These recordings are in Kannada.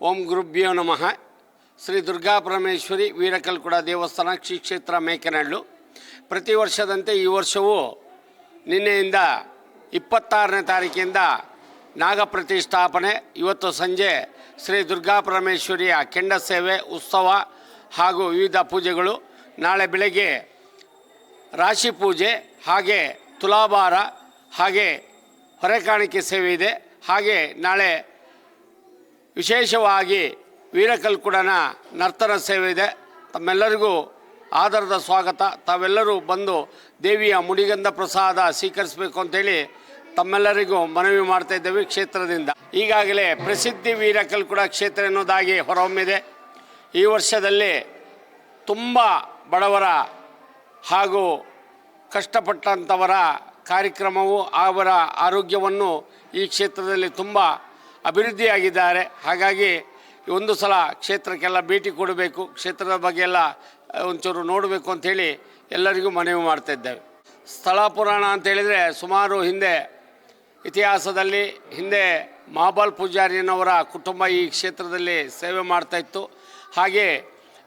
ಓಂ ಗುರುಭ್ಯೋ ನಮಃ. ಶ್ರೀ ದುರ್ಗಾ ಪರಮೇಶ್ವರಿ ವೀರಕಲ್ಕುಡ ದೇವಸ್ಥಾನ ಶ್ರೀ ಕ್ಷೇತ್ರ ಮೇಕನಹಳ್ಳಿ. ಪ್ರತಿ ವರ್ಷದಂತೆ ಈ ವರ್ಷವೂ ನಿನ್ನೆಯಿಂದ 26ನೇ ತಾರೀಕಿಂದ ನಾಗ ಪ್ರತಿಷ್ಠಾಪನೆ, ಇವತ್ತು ಸಂಜೆ ಶ್ರೀ ದುರ್ಗಾ ಪರಮೇಶ್ವರಿಯ ಕೆಂಡ ಸೇವೆ, ಉತ್ಸವ ಹಾಗೂ ವಿವಿಧ ಪೂಜೆಗಳು. ನಾಳೆ ಬೆಳಗ್ಗೆ ರಾಶಿ ಪೂಜೆ, ಹಾಗೆ ತುಲಾಭಾರ, ಹಾಗೆ ಹೊರೆಕಾಣಿಕೆ ಸೇವೆ ಇದೆ. ಹಾಗೆ ನಾಳೆ ವಿಶೇಷವಾಗಿ ವೀರಕಲ್ಕುಡನ ನರ್ತನ ಸೇವೆ ಇದೆ. ತಮ್ಮೆಲ್ಲರಿಗೂ ಆದರದ ಸ್ವಾಗತ. ತಾವೆಲ್ಲರೂ ಬಂದು ದೇವಿಯ ಮುಡಿಗಂಧ ಪ್ರಸಾದ ಸ್ವೀಕರಿಸಬೇಕು ಅಂತೇಳಿ ತಮ್ಮೆಲ್ಲರಿಗೂ ಮನವಿ ಮಾಡ್ತಾ ಇದ್ದೇವೆ. ಕ್ಷೇತ್ರದಿಂದ ಈಗಾಗಲೇ ಪ್ರಸಿದ್ಧಿ ವೀರಕಲ್ಕುಡ ಕ್ಷೇತ್ರ ಎನ್ನುವುದಾಗಿ ಹೊರಹೊಮ್ಮಿದೆ. ಈ ವರ್ಷದಲ್ಲಿ ತುಂಬ ಬಡವರ ಹಾಗೂ ಕಷ್ಟಪಟ್ಟಂಥವರ ಕಾರ್ಯಕ್ರಮವು ಅವರ ಆರೋಗ್ಯವನ್ನು ಈ ಕ್ಷೇತ್ರದಲ್ಲಿ ತುಂಬ ಅಭಿವೃದ್ಧಿಯಾಗಿದ್ದಾರೆ. ಹಾಗಾಗಿ ಒಂದು ಸಲ ಕ್ಷೇತ್ರಕ್ಕೆಲ್ಲ ಭೇಟಿ ಕೊಡಬೇಕು, ಕ್ಷೇತ್ರದ ಬಗ್ಗೆ ಎಲ್ಲ ಒಂಚೂರು ನೋಡಬೇಕು ಅಂಥೇಳಿ ಎಲ್ಲರಿಗೂ ಮನವಿ ಮಾಡ್ತಾ ಇದ್ದೇವೆ. ಸ್ಥಳ ಪುರಾಣ ಅಂತೇಳಿದರೆ ಸುಮಾರು ಇತಿಹಾಸದಲ್ಲಿ ಹಿಂದೆ ಮಹಾಬಲ್ ಪೂಜಾರಿನವರ ಕುಟುಂಬ ಈ ಕ್ಷೇತ್ರದಲ್ಲಿ ಸೇವೆ ಮಾಡ್ತಾಯಿತ್ತು. ಹಾಗೆ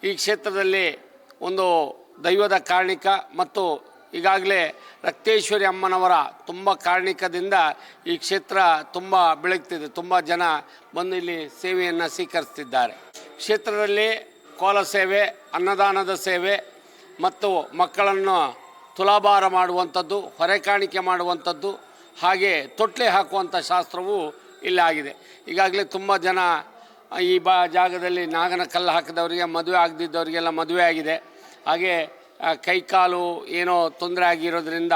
ಈ ಕ್ಷೇತ್ರದಲ್ಲಿ ಒಂದು ದೈವದ ಕಾರಣಿಕ ಮತ್ತು ಈಗಾಗಲೇ ರಕ್ತೇಶ್ವರಿ ಅಮ್ಮನವರ ತುಂಬ ಕಾರಣಿಕದಿಂದ ಈ ಕ್ಷೇತ್ರ ತುಂಬ ಬೆಳಗ್ತಿದೆ. ತುಂಬ ಜನ ಬಂದು ಇಲ್ಲಿ ಸೇವೆಯನ್ನು ಸ್ವೀಕರಿಸ್ತಿದ್ದಾರೆ. ಕ್ಷೇತ್ರದಲ್ಲಿ ಕೋಲ ಸೇವೆ, ಅನ್ನದಾನದ ಸೇವೆ ಮತ್ತು ಮಕ್ಕಳನ್ನು ತುಲಾಭಾರ ಮಾಡುವಂಥದ್ದು, ಹೊರೆಕಾಣಿಕೆ ಮಾಡುವಂಥದ್ದು, ಹಾಗೆ ತೊಟ್ಲೆ ಹಾಕುವಂಥ ಶಾಸ್ತ್ರವೂ ಇಲ್ಲಾಗಿದೆ. ಈಗಾಗಲೇ ತುಂಬ ಜನ ಈ ಜಾಗದಲ್ಲಿ ನಾಗನ ಕಲ್ಲು ಹಾಕಿದವರಿಗೆ, ಮದುವೆ ಆಗದಿದ್ದವರಿಗೆಲ್ಲ ಮದುವೆ ಆಗಿದೆ. ಹಾಗೆ ಕೈಕಾಲು ಏನೋ ತೊಂದರೆ ಆಗಿರೋದ್ರಿಂದ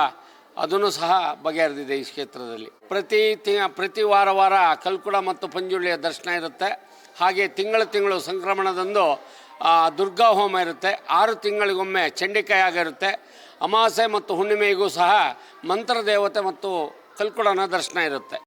ಅದನ್ನು ಸಹ ಬಗೆಹರಿದಿದೆ ಈ ಕ್ಷೇತ್ರದಲ್ಲಿ. ಪ್ರತಿ ವಾರ ಕಲ್ಕುಡ ಮತ್ತು ಪಂಜುರ್ಲಿಯ ದರ್ಶನ ಇರುತ್ತೆ. ಹಾಗೆ ತಿಂಗಳು ಸಂಕ್ರಮಣದಂದು ದುರ್ಗಾ ಹೋಮ ಇರುತ್ತೆ. 6 ತಿಂಗಳಿಗೊಮ್ಮೆ ಚಂಡಿಕಾ ಯಾಗ ಇರುತ್ತೆ. ಅಮಾವಾಸ್ಯೆ ಮತ್ತು ಹುಣ್ಣಿಮೆಗೂ ಸಹ ಮಂತ್ರ ದೇವತೆ ಮತ್ತು ಕಲ್ಕುಡನ ದರ್ಶನ ಇರುತ್ತೆ.